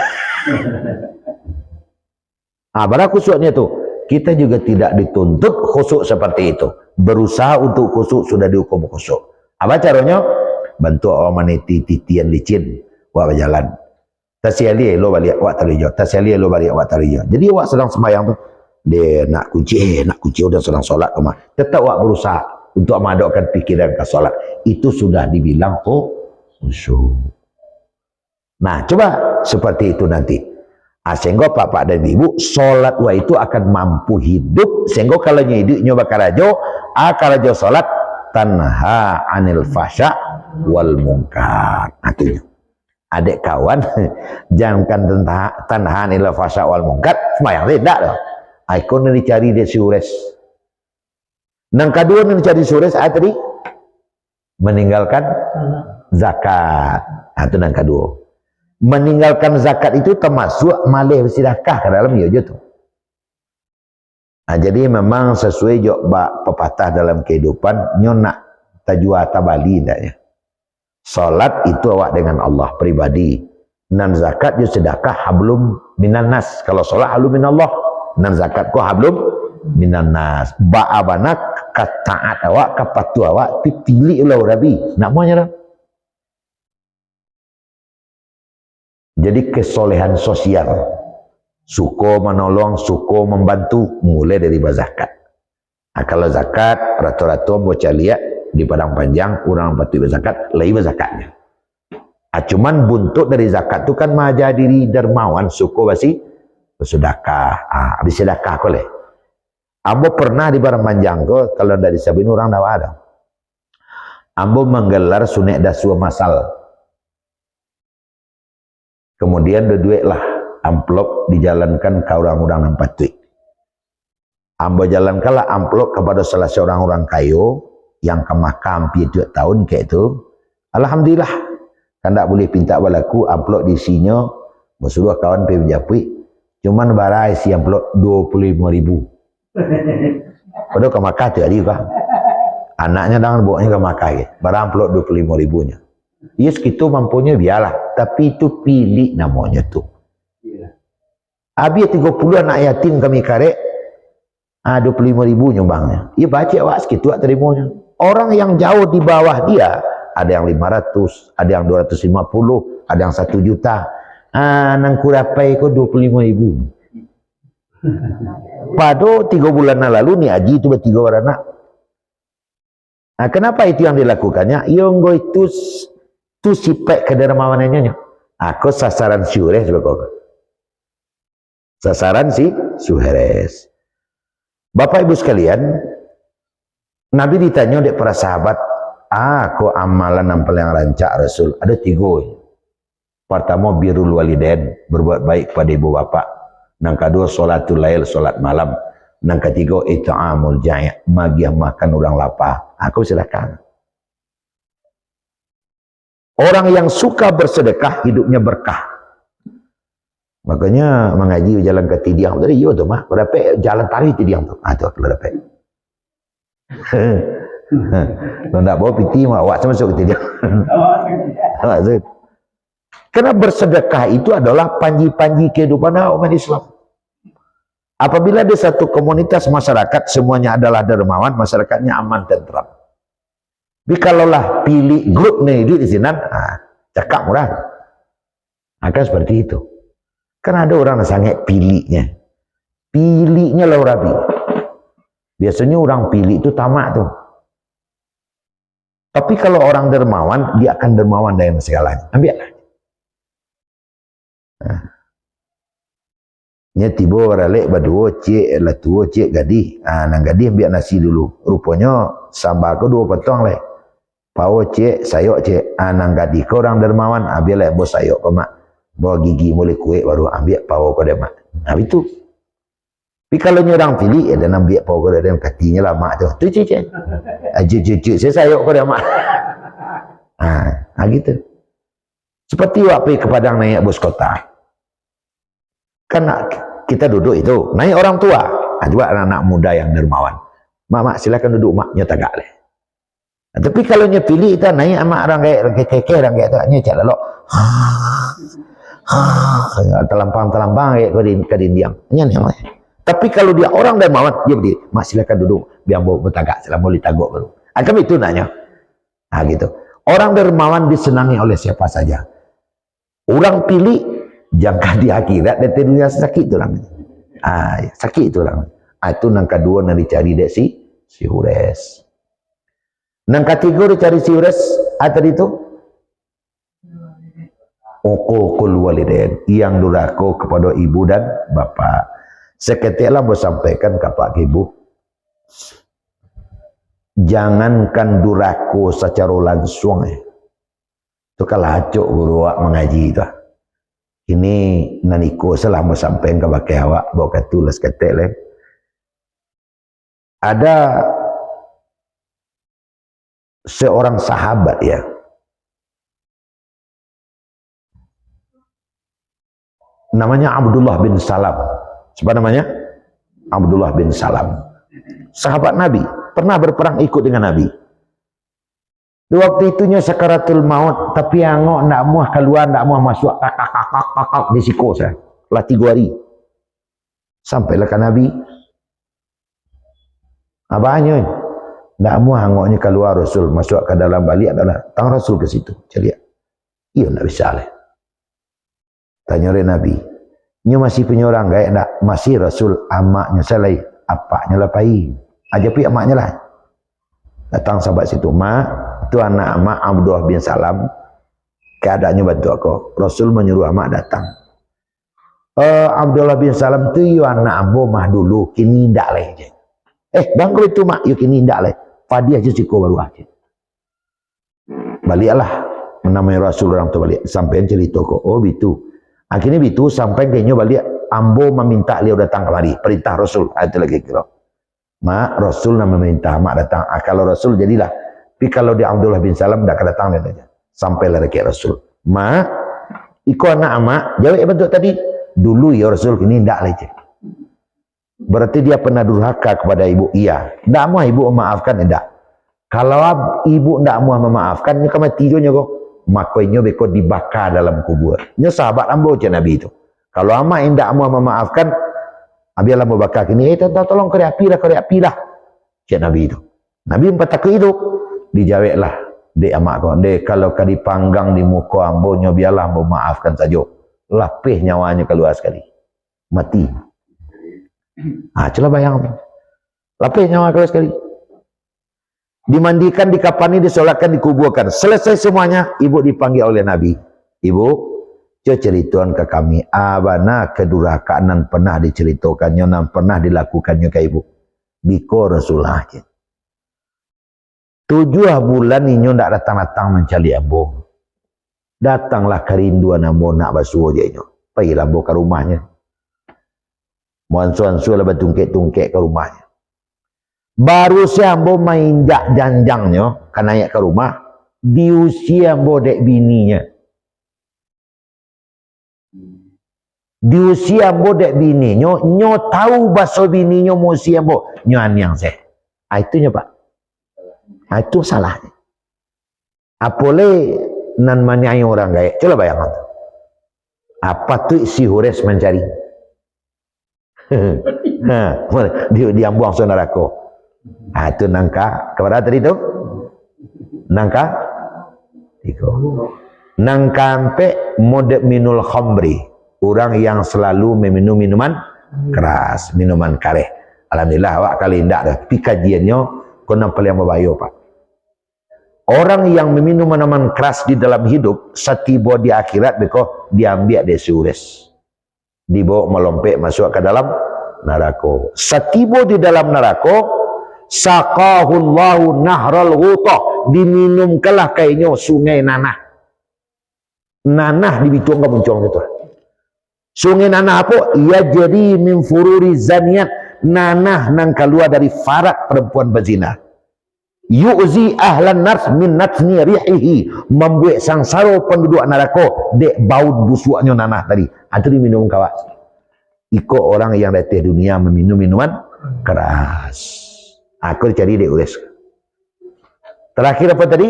Pada khusyuknya tu, kita juga tidak dituntut khusyuk seperti itu. Berusaha untuk khusyuk sudah dihukum khusyuk. Apa caranya? Bantu orang maniti titian licin, wak berjalan. Tasyali lo balik wak tarijo, tasyali lo balik wak tarijo. Jadi wak sedang sembahyang tu, dia nak kunci udah sedang solat kemah. Tetap wak berusaha untuk memadamkan pikiran ke solat. Itu sudah dibilang khusyuk. Nah, coba seperti itu nanti. Sehingga bapak dan ibu solat wa itu akan mampu hidup. Sehingga kalau hidupnya bakal rajo, karajo solat tanha anil fasya wal mungkar. Artinya, adik kawan, jangankan tanha anil fasya wal mungkar, semayang tidak dah. Ikon yang dicari dia sures. Yang kedua yang dicari sures tadi meninggalkan zakat. Itu yang kedua. Meninggalkan zakat itu termasuk malih bersedekah ke dalam ya tu. Jadi memang sesuai jok pepatah dalam kehidupan nyona tajwa tabali ndaknya. Salat itu awak dengan Allah pribadi. Nan zakat yo sedekah hablum minan nas. Kalau salat hablum minallah, nan zakat ko hablum minan nas. Ba'abanak kataat awak kapatu awak pilih ulah rabi. Namanya dah. Jadi kesolehan sosial, suko menolong, suko membantu, mulai dari zakat. Kalau zakat, rata-rata bocah lihat di Padang Panjang, orang patuh berzakat, lagi berzakatnya. Cuman buntut dari zakat itu kan maja diri dermawan, suko basi bersedekah. Habis sedekah ko leh. Ambo pernah di Padang Panjang ko, kalau dari Sabin orang dah ada. Ambo menggelar sunek dasua masal. Kemudian duitlah amplop dijalankan ke orang-orang yang patuh. Ambo jalankanlah amplop kepada salah seorang orang kayu yang ke makam 7 tahun kayak itu. Alhamdulillah. Kan tak boleh pinta balaku amplop di sini. Bersuruh kawan pergi menjapui. Cuman barai isi amplop 25.000. Padahal ke Makkah tu tadi kah? Anaknya dengan bawanya ke Makkah. Barang amplop 25.000-nya. Ya segitu mampunya biarlah, tapi itu pilih namanya tu. Habis 30 anak yatim kami karek, 25.000 nyumbangnya. Ya baca wak segitu tak terimanya. Orang yang jauh di bawah dia, ada yang 500, ada yang 250, ada yang 1 juta. Nang kurapai ko 25.000. Pada 3 bulan lalu ni Haji itu bertiga orang anak. Kenapa itu yang dilakukannya? Yang itu tu sipek kedermawanannya. Aku sasaran syures bapak. Sasaran si syures. Bapak Ibu sekalian, Nabi ditanya oleh para sahabat, aku amalan yang paling rancak Rasul. Ada 3. Pertama birrul walidain, berbuat baik kepada ibu bapak. Yang kedua salatul lail, salat malam. Yang ketiga it'amul ja'i', magiah makan orang lapar. Aku silakan. Orang yang suka bersedekah hidupnya berkah. Makanya mengaji jalan ke tidiang tadi yo tu mah, berapa jalan tarik tidiang tu. Tu kalau dapat. Kalau nak bawa piti mah awak masuk ke tidiang. Karena bersedekah itu adalah panji-panji kehidupan umat Islam. Apabila di satu komunitas masyarakat semuanya adalah dermawan, masyarakatnya aman dan tenteram. Tapi kalaulah pilih grup nih di sini, cakap murah. Akan seperti itu. Karena ada orang yang sangat pilihnya. Pilihnya lah rabi. Biasanya orang pilih itu tamak tuh. Tapi kalau orang dermawan, dia akan dermawan dengan segalanya. Ambillah. Nya tiba baralek berdua cik lah tua cik gadih. Nang gadih ambil nasi dulu. Rupanya sambal ko 2 potong leh. Pau cik, sayok cik. Nang gadih ko orang dermawan, ambil leh bos sayok ko mak. Bawa gigi mulai kuih baru ambil pau ko dia mak. Itu. Tapi kalau orang pilih dan ambil pau ko dia katinya lah mak tu. Tu cik. Cik saya sayok ko dia mak. Gitu. Seperti waktu ke Padang naik bus kota. Kan kita duduk itu naik orang tua, juga anak-anak muda yang dermawan. Mak silakan duduk, maknya tagak leh. Tapi kalau nya pilih kita naik sama orang kayak keke orang kayak tu, nya cak lalu. Terlampang kayak kadindiang. Nya ni. Tapi kalau dia orang dermawan, dia berdiri, mak silakan duduk, biar bawa bertagak, selama boleh tagok baru. Kami itu nanya. Gitu. Orang dermawan disenangi oleh siapa saja. Orang pilih, jangka di akhirat, dan di dunia sakit itu orang. Sakit itu orang. Itu yang kedua yang dicari dek si Hures. Yang ketiga dicari si Hures, tadi itu, uququl walidain, yang durhaka kepada ibu dan bapa. Seketiklah bersampaikan kepada ibu, jangankan durhaka secara langsung, itu kalau acuk guru awak mengaji itu. Ini naniko salah bersampaikan kepada awak, bawa tulis ketik ada seorang sahabat ya, namanya Abdullah bin Salam. Siapa namanya? Abdullah bin Salam. Sahabat Nabi, pernah berperang ikut dengan Nabi. Di waktu itunya sakaratul maut, tapi angok nak muah keluar, nak muah masuk, kakak di siko saya. Lah 3 hari. Sampailah ke Nabi. Abahnya, nak muah angoknya keluar Rasul, masuk ke dalam balik adalah tang Rasul ke situ. Jadi, iya nak bisa lah. Tanya oleh Nabi, nya masih punya orang gaya nak masih Rasul, amaknya salai, apaknya lapai. Aja pi amaknya lah. Datang sahabat situ, mak, itu anak amak Abdullah bin Salam, keadaannya bantu aku. Rasul menyuruh amak datang. Abdullah bin Salam tu yu anak ambo mah dulu, kini ndak leh. Bangku itu mak, yu kini ndak leh. Fadiah je siko baru aja. Baliklah menamai Rasul orang tu balik. Sampai cerita kok, oh begitu. Akhirnya begitu sampai kayaknya balik ambo meminta dia datang kemari, perintah Rasul. Itu lagi kira. Mak Rasul nama meminta mak datang. Kalau Rasul jadilah. Tapi kalau di Abdullah bin Salam dah datang dia aja. Sampailah dekat Rasul. Mak, iko anak mak, jawab bentuk tadi. Dulu ya Rasul ini ndak leceh. Berarti dia pernah durhaka kepada ibu. Iya. Ndak mau ibu memaafkan ndak. Kalau ibu ndak mau memaafkan, nya kematiannya kok. Makanya beko dibakar dalam kubur. Nya sahabat ambo je Nabi itu. Kalau ama indak mau memaafkan, abilah mau bakar kini, tolong kore api lah. Je Nabi itu. Nabi empat tak hidup. Dijawablah dek amak kau. Dek kalau kau dipanggang di muka ambo, nya biarlah ambo maafkan saja. Lapih nyawanya keluar sekali. Mati. Coba bayang. Lapih nyawa keluar sekali. Dimandikan, dikapani, disolatkan, dikuburkan. Selesai semuanya, ibu dipanggil oleh Nabi. Ibu, ceritakan ke kami, abana kedurhakaan yang pernah diceritakannya, yang pernah dilakukannya ke ibu. Biko Rasulullah. 7 bulan ini tidak datang-datang mencari ambo. Datanglah kerinduan ambo nak basuh je. Pergilah ambo ke rumahnya. Muansu-ansu lah bertungkek-tungkek ke rumahnya. Baru siambo mainjak janjangnya kan naik ke rumah di usia bodek bininya. Di usia bodek bininya, nyo tahu bahasa bininya mau siambo nyo anyang saya. Itunya Pak. Itu salahnya. Apole nan manyai orang gaya. Coba bayangkan. Apa tuh si Hures mencari? Dia buang saudaraku. Itu nangka kepada tadi itu nangka nangka sampai mode minul khamri, orang yang selalu meminum minuman keras, minuman kareh. Alhamdulillah awak kali indak dah. Tapi kajiannya kau nampak yang berbahaya Pak. Orang yang meminum minuman keras di dalam hidup, setiba di akhirat beko diambil dari Hures, dibawa melompat masuk ke dalam neraka. Setiba di dalam neraka, saqahullahu nahral ghutah, diminumkanlah kayaknya sungai nanah. Nanah dibitung ke muncung itu. Sungai nanah apa? Ia jadi min fururi zaniyat, nanah nang keluar dari farak perempuan berzina. Yu'zi ahlan nars min natni rihihi, membuat sangsara penduduk neraka dek bau busuknya nanah tadi. Itu diminum kawak. Ikut orang yang datang dunia meminum minuman keras. Aku cari dia Hures. Terakhir apa tadi?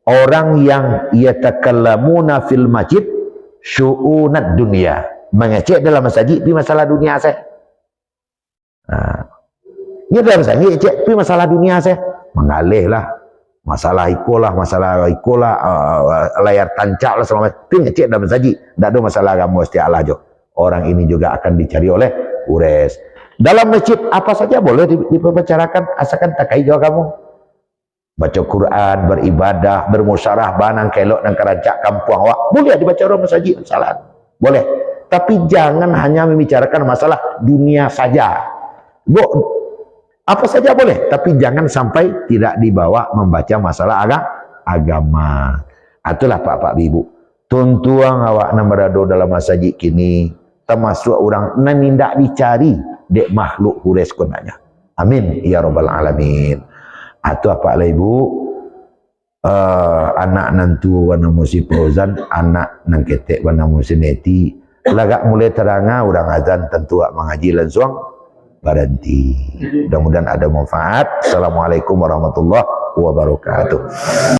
Orang yang yatakallamuna fil masjid syu'unad dunia, mengecek dalam masjid pi masalah dunia saya. Ini dalam masjid cek pi masalah dunia saya, mengalih lah masalah ikolah layar tancap lah selama pi ngecek dalam masjid, tidak ada masalah agama isti'alah jo. Orang ini juga akan dicari oleh ures. Dalam masjid apa saja boleh diperbicarakan asalkan takai jo kamu. Baca Quran, beribadah, bermusyarah, banang kelok dan kerancak kampung awak. Boleh dibaca orang masjid, salah. Boleh. Tapi jangan hanya membicarakan masalah dunia saja. Apa saja boleh, tapi jangan sampai tidak dibawa membaca masalah agama. Itulah Pak Ibu. Tuntuang awak nan berada dalam masjid kini, termasuk orang nan tidak dicari dek makhluk hures konanya. Amin ya rabbal alamin. Atau apa lah ibu, anak nantu wana musi Fauzan, anak nang ketek wana musi Neti, lagak mulai teranga orang azan tentu mengaji langsung berhenti. Mudah-mudahan ada manfaat. Assalamualaikum warahmatullahi wabarakatuh.